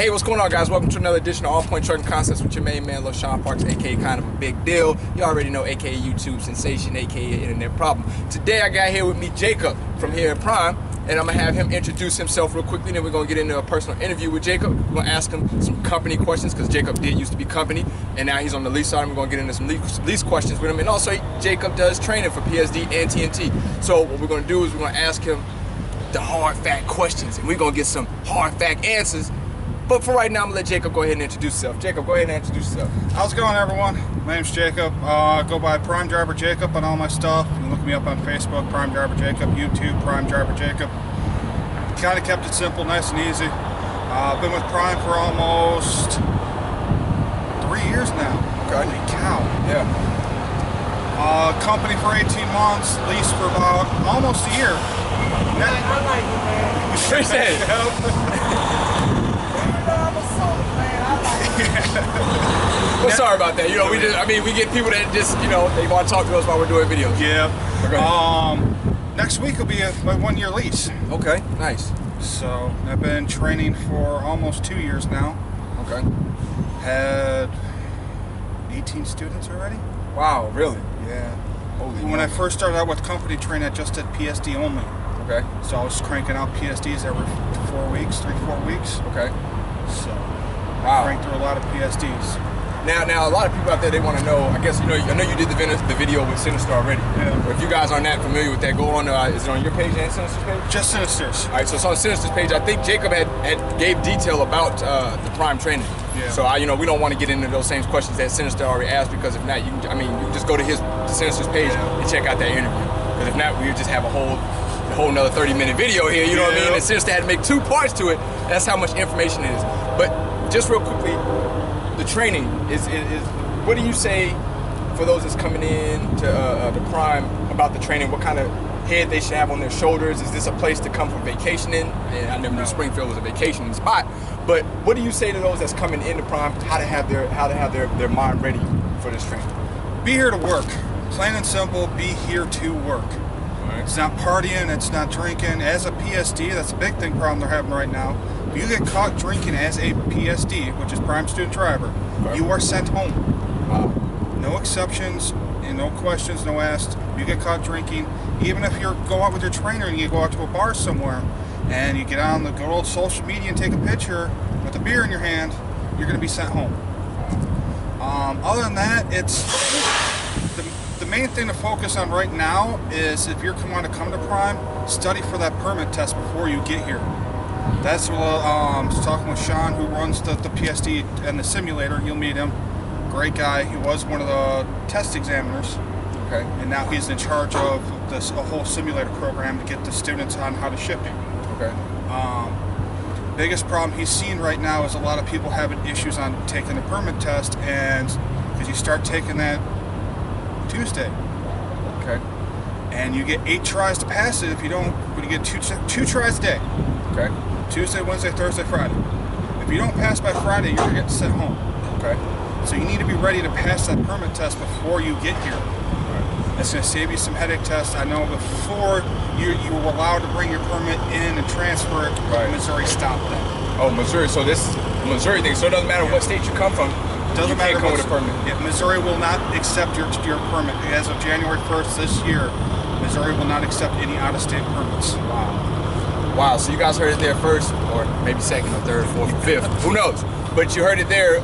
Hey, what's going on, guys? Welcome to another edition of All Point Trucking Concepts with your main man, LoShawn Parks, aka Kind of a Big Deal. You already know, aka YouTube Sensation, aka Internet Problem. Today I got here with me Jacob from here at Prime, and I'm gonna have him introduce himself real quickly. Then we're gonna get into a personal interview with Jacob. We're gonna ask him some company questions because Jacob did used to be company, and now he's on the lease side. And we're gonna get into some lease questions with him. And also, Jacob does training for PSD and TNT. So what we're gonna do is we're gonna ask him the hard fact questions, and we're gonna get some hard fact answers. But for right now, I'm gonna let Jacob go ahead and introduce himself. Jacob, go ahead and introduce yourself. How's it going, everyone? My name's Jacob. Go by Prime Driver Jacob on all my stuff. You can look me up on Facebook, Prime Driver Jacob, YouTube, Prime Driver Jacob. Kind of kept it simple, nice and easy. Been with Prime for almost 3 years now. Okay. Holy cow. Yeah. Company for 18 months, lease for about almost a year. I like it, man. Appreciate it. I'm a soul fan. I like it. Well, sorry about that. You know, we get people that just, you know, they want to talk to us while we're doing videos. Yeah. Okay. Next week will be my 1 year lease. Okay, nice. So I've been training for almost 2 years now. Okay. Had 18 students already. Wow, really? Yeah. Holy When I moly. first started out with company training, I just did PSD only. Okay. So I was cranking out PSDs every 4 weeks, 3 to 4 weeks. Okay. So Wow. cranked through a lot of PSDs. Now, a lot of people out there, they want to know. I guess I know you did the video with Sinnizter already. Yeah. But if you guys aren't that familiar with that, go on. Is it on your page and Sinister's page? Just Sinnizters. All right, so it's on Sinister's page. I think Jacob had gave detail about the Prime training. Yeah. So we don't want to get into those same questions that Sinnizter already asked, because if not, you can just go to Sinister's page and check out that interview. Because if not, we would just have a whole another 30-minute video here. You know what I mean? And Sinister had to make 2 parts to it. That's how much information it is. But just real quickly, the training is what do you say for those that's coming in to the Prime about the training? What kind of head they should have on their shoulders? Is this a place to come for vacationing? And I never knew Springfield was a vacationing spot. But what do you say to those that's coming into Prime, how to have their mind ready for this training? Be here to work. Plain and simple, be here to work. Right. It's not partying, it's not drinking. As a PSD, that's a big problem they're having right now. If you get caught drinking as a PSD, which is Prime Student Driver, Okay. you are sent home. Wow. No exceptions, and no questions, no asked. You get caught drinking, even if you go out with your trainer and you go out to a bar somewhere, and you get on the good old social media and take a picture with a beer in your hand, you're going to be sent home. Other than that, it's the main thing to focus on right now is if you're want to come to Prime, study for that permit test before you get here. That's what I was talking with Sean, who runs the PSD and the simulator. You'll meet him. Great guy. He was one of the test examiners. Okay. And now he's in charge of a whole simulator program to get the students on how to ship. Okay. Biggest problem he's seen right now is a lot of people having issues on taking the permit test, and because you start taking that Tuesday. Okay. And you get 8 tries to pass it if you don't, but you get two tries a day. Okay. Tuesday, Wednesday, Thursday, Friday. If you don't pass by Friday, you're going to get sent home. Okay. So you need to be ready to pass that permit test before you get here. That's going to save you some headache tests. I know before you were allowed to bring your permit in and transfer it, Right. Missouri stopped that. Oh, Missouri. So this is a Missouri thing. So it doesn't matter what state you come from. Doesn't you matter can't come what- with a permit. Yeah, Missouri will not accept your permit. As of January 1st this year, Missouri will not accept any out-of-state permits. Wow, so you guys heard it there first, or maybe second, or third, fourth, or fifth. Who knows? But you heard it there.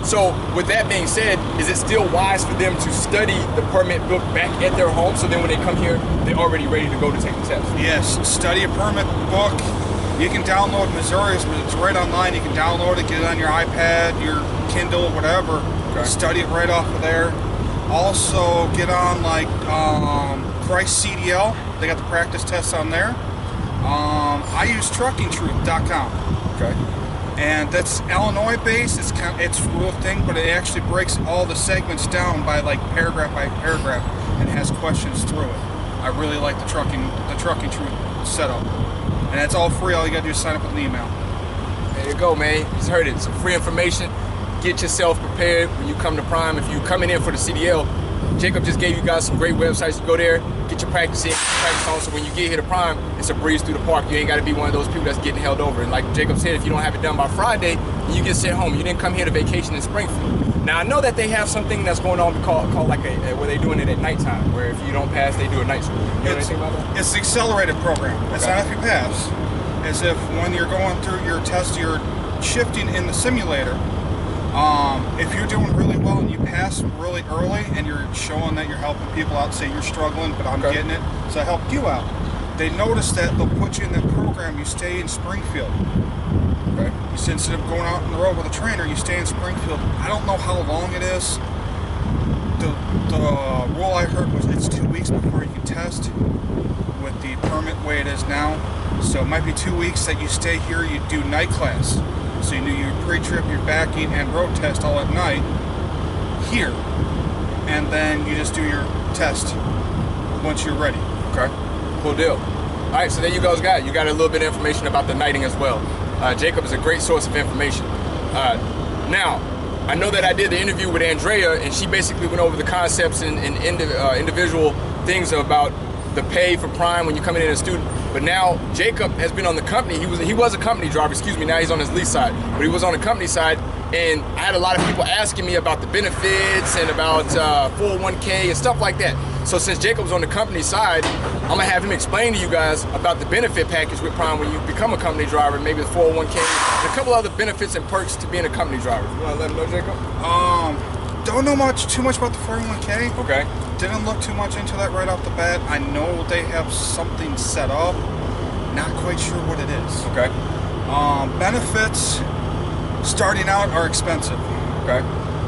So with that being said, is it still wise for them to study the permit book back at their home, so then when they come here, they're already ready to go to take the test? Yes, study a permit book. You can download Missouri's, but it's right online. You can download it, get it on your iPad, your Kindle, whatever. Okay. Study it right off of there. Also, get on like Christ CDL. They got the practice tests on there. I use truckingtruth.com. Okay. And that's Illinois based. It's a real thing, but it actually breaks all the segments down by like paragraph by paragraph and has questions through it. I really like the trucking truth setup, and it's all free. All you gotta do is sign up with an email. There you go, man. You just heard it. Some free information. Get yourself prepared when you come to Prime. If you're coming in for the CDL, Jacob just gave you guys some great websites. You go there, get your practice in, get your practice on, so when you get here to Prime, it's a breeze through the park. You ain't got to be one of those people that's getting held over. And like Jacob said, if you don't have it done by Friday, you get sent home. You didn't come here to vacation in Springfield. Now I know that they have something that's going on called like where they're doing it at nighttime, where if you don't pass, they do a night school. You know anything about that? It's the accelerated program. It's not if you pass. It's if when you're going through your test, you're shifting in the simulator. If you're doing really well and you pass really early and you're showing that you're helping people out, say you're struggling, but I'm getting it, so I helped you out. They notice that they'll put you in that program, you stay in Springfield. Okay. So instead of going out on the road with a trainer, you stay in Springfield. I don't know how long it is. The rule I heard was it's 2 weeks before you can test with the permit way it is now. So it might be 2 weeks that you stay here, you do night class. So you do your pre-trip, your backing, and road test all at night here. And then you just do your test once you're ready. Okay, cool deal. All right, so there you guys got it. You got a little bit of information about the nighting as well. Jacob is a great source of information. Now, I know that I did the interview with Andrea, and she basically went over the concepts and individual things about the pay for Prime when you're coming in as a student. But now Jacob has been on the company. He was a company driver, excuse me. Now he's on his lease side, but he was on the company side. And I had a lot of people asking me about the benefits and about 401k and stuff like that. So since Jacob's on the company side, I'm gonna have him explain to you guys about the benefit package with Prime when you become a company driver, maybe the 401k, and a couple other benefits and perks to being a company driver. You wanna let him know, Jacob? Don't know too much about the 401k. Okay. Didn't look too much into that right off the bat. I know they have something set up. Not quite sure what it is. Okay. Benefits starting out are expensive. Okay.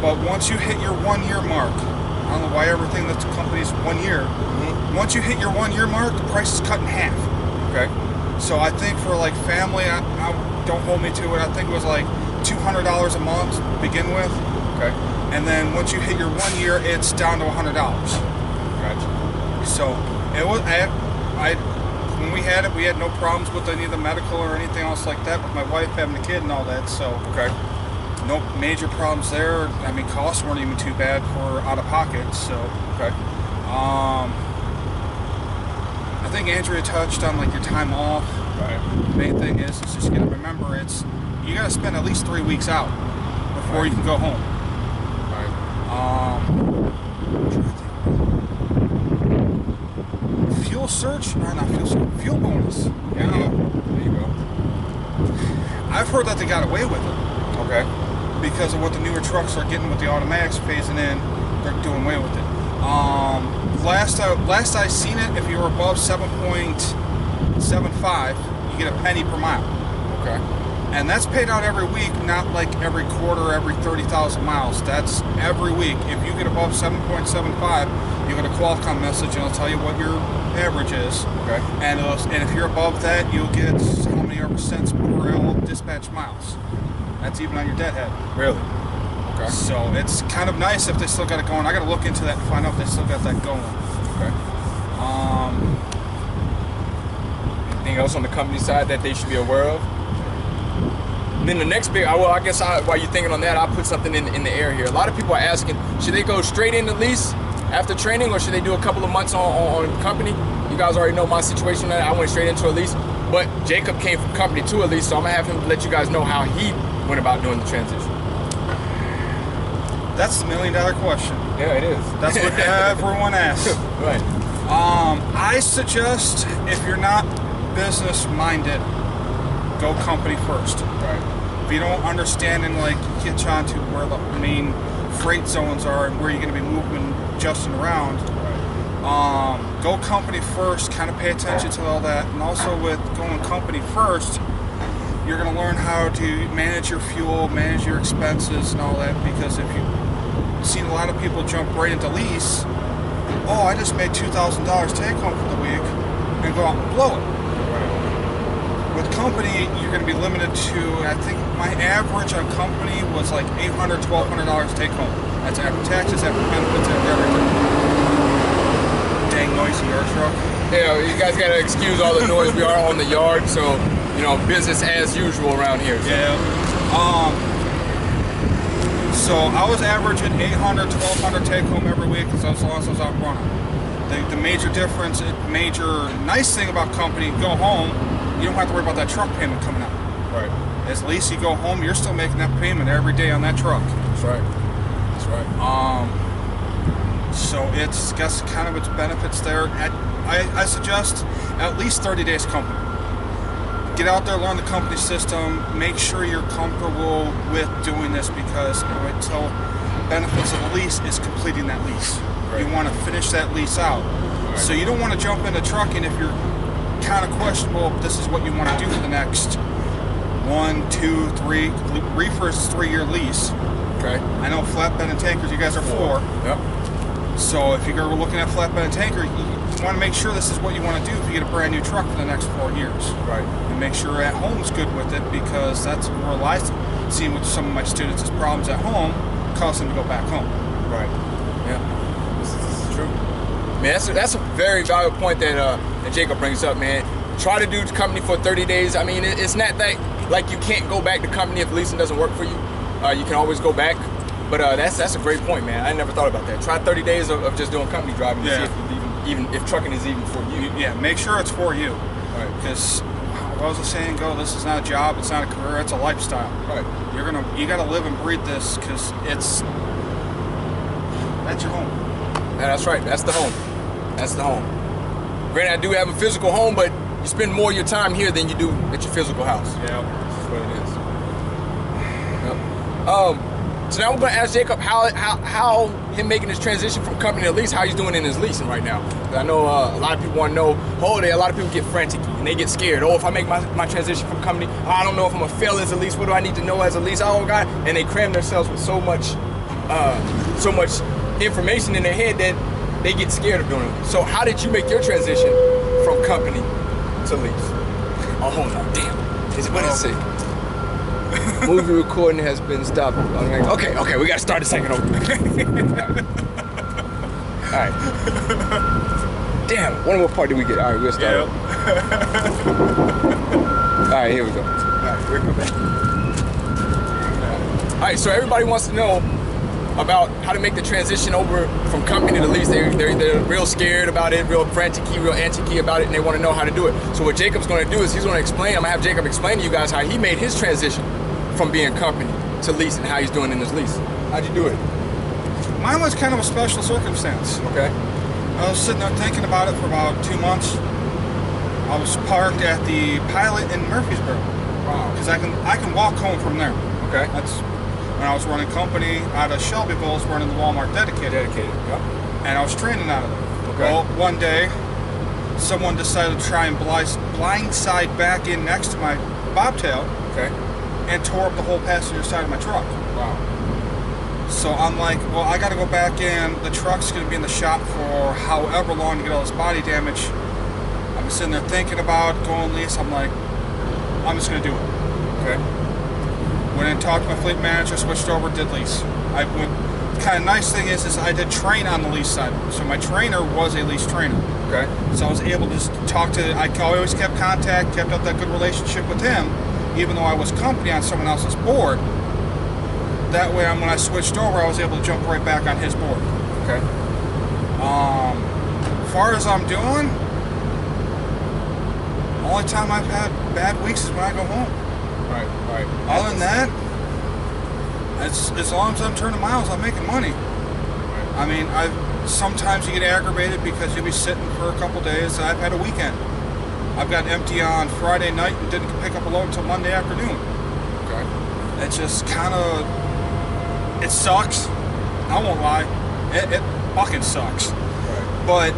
But once you hit your 1 year mark, I don't know why everything that's company's 1 year. Mm-hmm. Once you hit your 1 year mark, the price is cut in half. Okay. So I think for like family, I don't hold me to it. I think it was like $200 a month to begin with. Okay. And then once you hit your 1 year, it's down to $100. Gotcha. So it was. When we had it, we had no problems with any of the medical or anything else like that. With my wife having a kid and all that, so okay. No major problems there. I mean, costs weren't even too bad for out of pocket. So okay. I think Andrea touched on like your time off. Right. The main thing is just you gotta remember you gotta spend at least 3 weeks out before you can go home. Fuel search? Or not fuel search, fuel bonus. Yeah. There you go. I've heard that they got away with it. Okay. Because of what the newer trucks are getting with the automatics phasing in, they're doing away with it. Last I seen it, if you were above 7.75, you get a penny per mile. Okay. And that's paid out every week, not like every quarter, every 30,000 miles. That's every week. If you get above 7.75, you get a Qualcomm message and it'll tell you what your average is. Okay. And if you're above that, you'll get how many ever cents per hour dispatch miles. That's even on your deadhead. Really? Okay. So it's kind of nice if they still got it going. I got to look into that and find out if they still got that going. Okay. Anything else on the company side that they should be aware of? Then the next big, I guess while you're thinking on that, I'll put something in the air here. A lot of people are asking, should they go straight into lease after training, or should they do a couple of months on company? You guys already know my situation. I went straight into a lease, but Jacob came from company to a lease, so I'm gonna have him let you guys know how he went about doing the transition. That's the $1 million question. Yeah, it is. That's what everyone asks. Right. I suggest if you're not business minded, go company first. Right. If you don't understand and like catch on to where the main freight zones are and where you're going to be moving, adjusting around, go company first. Kind of pay attention to all that, and also with going company first, you're going to learn how to manage your fuel, manage your expenses, and all that. Because if you've seen a lot of people jump right into lease, I just made $2,000 take home for the week, and go out and blow it. With company, you're going to be limited to, I think my average on company was like $800, $1,200 take home. That's after taxes, after benefits, after everything. Dang noisy yard truck. Yeah, you guys got to excuse all the noise. We are on the yard, so, business as usual around here. So. Yeah. So I was averaging 800, 1,200 take home every week as long as I was out running. The major difference, major nice thing about company, go home, you don't have to worry about that truck payment coming out. Right. As least you go home, you're still making that payment every day on that truck. That's right. That's right. So it's guess kind of its benefits there. I suggest at least 30 days company. Get out there, learn the company system, make sure you're comfortable with doing this because until benefits of the lease is completing that lease. Right. You want to finish that lease out. Right. So you don't want to jump into trucking if you're kind of questionable if this is what you want to do for the next 1, 2, 3, reefer is 3-year lease. Okay. I know flatbed and tankers, you guys are 4. Yep. So if you're looking at flatbed and tanker, you want to make sure this is what you want to do if you get a brand new truck for the next 4 years. Right. And make sure at home's good with it because that's where I see with some of my students is problems at home cause them to go back home. Right. Yeah. This is true. Man, that's a very valuable point that Jacob brings up, man. Try to do the company for 30 days. I mean, it's not that like you can't go back to company if leasing doesn't work for you. You can always go back. But that's a great point, man. I never thought about that. Try 30 days of just doing company driving to see if even if trucking is even for you. Yeah, make sure it's for you. Right. Because what was the saying go? This is not a job. It's not a career. It's a lifestyle. Right. You got to live and breathe this because that's your home. Yeah, that's right. That's the home. That's the home. Granted, I do have a physical home, but you spend more of your time here than you do at your physical house. Yeah. That's what it is. Yep. So now we're going to ask Jacob how him making this transition from company to lease, how he's doing in his leasing right now. I know a lot of people want to know, a lot of people get frantic and they get scared. Oh, if I make my transition from company, I don't know if I'm going to fail as a lease. What do I need to know as a lease? Oh, God. And they cram themselves with so much information in their head that they get scared of doing it. So how did you make your transition from company to lease? Oh, hold on. Damn. What did it say? Movie recording has been stopped. Okay, we gotta start the second over. Alright. Damn, one more part did we get? Alright, we'll start over. Alright, here we go. Alright, we're coming back. Alright, so everybody wants to know about how to make the transition over from company to lease. They're real scared about it, real frantic-y, real antic-y about it, and they want to know how to do it. So what Jacob's going to do is he's going to explain. I'm going to have Jacob explain to you guys how he made his transition from being company to lease and how he's doing in his lease. How'd you do it? Mine was kind of a special circumstance. Okay. I was sitting there thinking about it for about 2 months. I was parked at the Pilot in Murfreesboro. Wow. Because I can walk home from there. Okay. That's when I was running company out of Shelbyville. I was running the Walmart dedicated. Yep. And I was training out of there. Okay. Well, one day, someone decided to try and blindside back in next to my bobtail. Okay. And tore up the whole passenger side of my truck. Wow. So I'm like, well, I got to go back in. The truck's going to be in the shop for however long to get all this body damage. I'm sitting there thinking about going lease. I'm like, I'm just going to do it. Okay. Went in, talked to my fleet manager, switched over, did lease. I went. Kind of nice thing is I did train on the lease side. So my trainer was a lease trainer. Okay. So I was able to just talk to. I always kept contact, kept up that good relationship with him. Even though I was company on someone else's board, that way when I switched over, I was able to jump right back on his board. Okay. As far as I'm doing, the only time I've had bad weeks is when I go home. Right. Other than that, as long as I'm turning miles, I'm making money. Right. I mean, sometimes you get aggravated because you'll be sitting for a couple days. I've had a weekend. I've got empty on Friday night and didn't pick up a load until Monday afternoon. Okay. It just kind of, it sucks. I won't lie. It fucking sucks. Right. But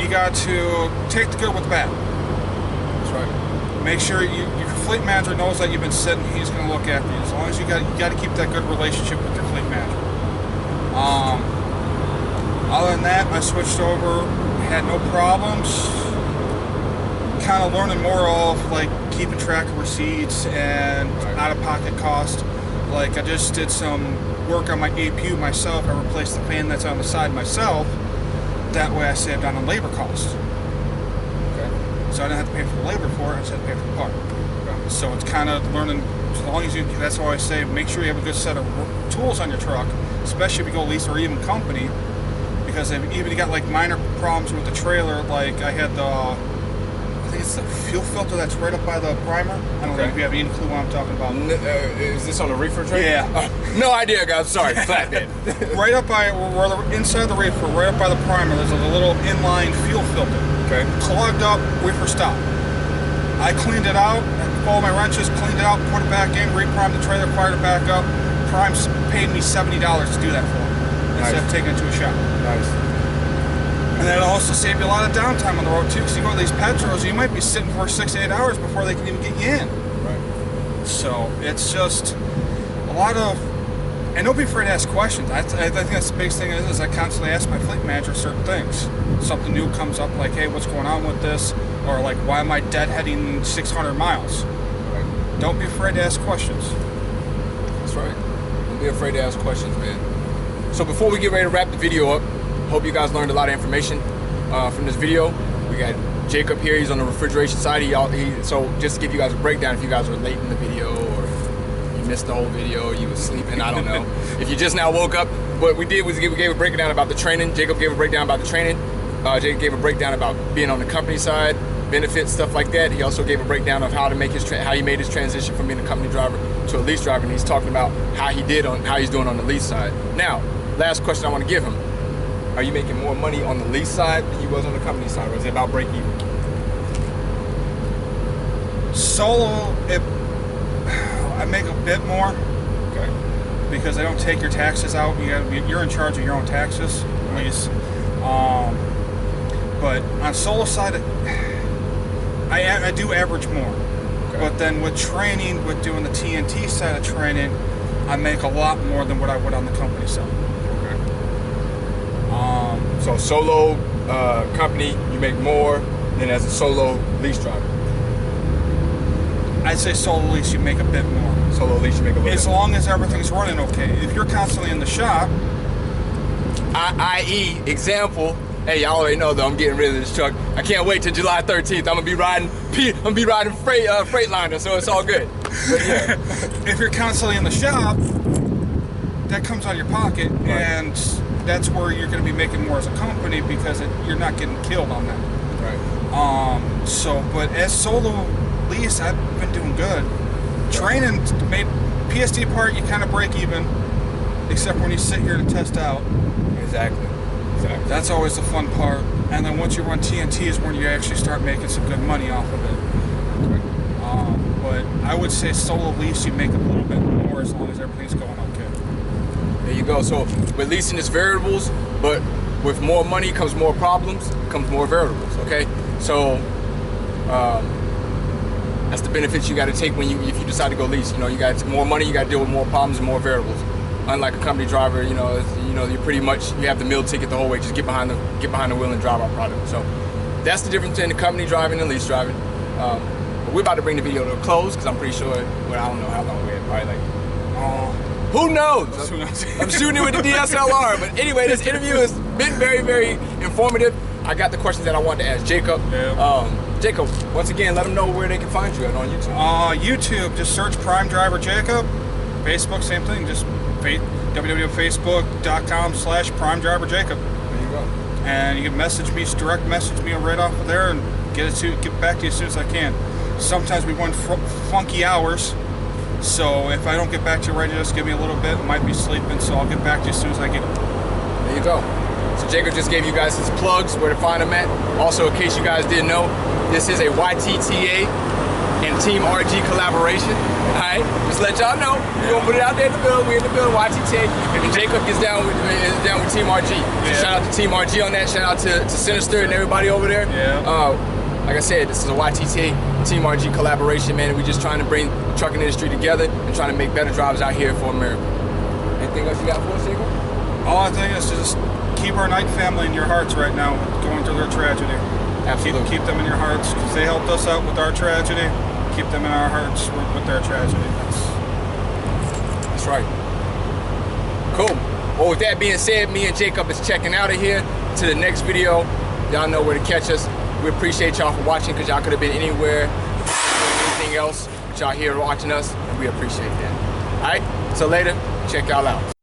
you got to take the good with the bad. That's right. Make sure your fleet manager knows that you've been sitting. He's going to look after you. As long as you got to keep that good relationship with your fleet manager. Other than that, I switched over. Had no problems. Kind of learning more of like keeping track of receipts and out-of-pocket cost. Like I just did some work on my APU myself. I replaced the fan that's on the side myself. That way I saved on the labor cost. Okay. So I didn't have to pay for the labor for it. I just had to pay for the part. Okay. So it's kind of learning, as long as you, that's why I say make sure you have a good set of tools on your truck, especially if you go lease or even company, because if even you got like minor problems with the trailer, like I had the, I think it's the fuel filter that's right up by the primer. I don't know if you have any clue what I'm talking about. Is this on the reefer tray? Yeah. No idea, guys. Sorry, flatbed. Right up by, where the, inside the reefer, right up by the primer, there's a little inline fuel filter. Okay. Clogged up, reefer stop. I cleaned it out, followed my wrenches, cleaned it out, put it back in, reprimed the trailer, fired it back up. Prime's paid me $70 to do that for it, instead of taking it to a shop. Nice. And that'll also save you a lot of downtime on the road too, because you go to these petros, you might be sitting for 6 to 8 hours before they can even get you in. Right. So it's just a lot of, and don't be afraid to ask questions. I think that's the biggest thing is I constantly ask my fleet manager certain things. Something new comes up, like, hey, what's going on with this? Or like, why am I deadheading 600 miles? Right. Don't be afraid to ask questions. That's right. Don't be afraid to ask questions, man. So before we get ready to wrap the video up, hope you guys learned a lot of information from this video. We got Jacob here, he's on the refrigeration side. So just to give you guys a breakdown, if you guys were late in the video or you missed the whole video, you were sleeping, I don't know. If you just now woke up, what we did was we gave a breakdown about the training. Jacob gave a breakdown about the training. Jacob gave a breakdown about being on the company side, benefits, stuff like that. He also gave a breakdown of how to make how he made his transition from being a company driver to a lease driver, and he's talking about how he's doing on the lease side. Now, last question I want to give him. Are you making more money on the lease side than you was on the company side, or is it about break even? Solo, I make a bit more. Okay. Because they don't take your taxes out. You're in charge of your own taxes, at least. But on solo side, I do average more. Okay. But then with training, with doing the TNT side of training, I make a lot more than what I would on the company side. So solo company, you make more than as a solo lease driver? I'd say solo lease, you make a bit more. Solo lease, you make a little bit more. As long as everything's running okay. If you're constantly in the shop... i.e., example, hey, y'all already know though, I'm getting rid of this truck. I can't wait till July 13th. I'm gonna be riding Freightliner, so it's all good. But yeah. If you're constantly in the shop, that comes out of your pocket, right. And that's where you're going to be making more as a company because you're not getting killed on that. Right. But as solo lease, I've been doing good. Training, made PSD part, you kind of break even, except when you sit here to test out. Exactly. That's always the fun part. And then once you run TNT is when you actually start making some good money off of it. Right. But I would say solo lease, you make a little bit more as long as everything's going okay. There you go. So with leasing it's variables, but with more money comes more problems, comes more variables. Okay, so that's the benefits you got to take if you decide to go lease. You know, you got more money, you got to deal with more problems and more variables. Unlike a company driver, you're pretty much you have the meal ticket the whole way. Just get behind the wheel and drive our product. So that's the difference between the company driving and lease driving. But we're about to bring the video to a close because I'm pretty sure. Well, I don't know how long we had. Probably like. Who knows? I'm shooting it with the DSLR. But anyway, this interview has been very, very informative. I got the questions that I wanted to ask Jacob. Yeah. Jacob, once again, let them know where they can find you at on YouTube. YouTube, just search Prime Driver Jacob. Facebook, same thing. Just www.facebook.com/Prime Driver Jacob. There you go. And you can direct message me right off of there and get back to you as soon as I can. Sometimes we run funky hours. So if I don't get back to you right now, just give me a little bit. I might be sleeping, so I'll get back to you as soon as I get it. There you go. So Jacob just gave you guys his plugs, where to find him at. Also, in case you guys didn't know, this is a YTTA and Team RG collaboration. All right, just let y'all know. We're gonna put it out there in the building. We're in the building, YTTA, and Jacob is down with Team RG. So shout out to Team RG on that. Shout out to Sinnizter and everybody over there. Yeah. Like I said, this is a YTTA Team RG collaboration, man, and we're just trying to bring the trucking industry together and trying to make better drives out here for America. Anything else you got for us, Jacob? All I think is to just keep our Knight family in your hearts right now, going through their tragedy. Absolutely. Keep them in your hearts, because they helped us out with our tragedy. Keep them in our hearts with their tragedy. That's right. Cool. Well, with that being said, me and Jacob is checking out of here. To the next video, y'all know where to catch us. We appreciate y'all for watching because y'all could have been anywhere, anything everything else. But y'all here watching us, and we appreciate that. All right, so later, check y'all out.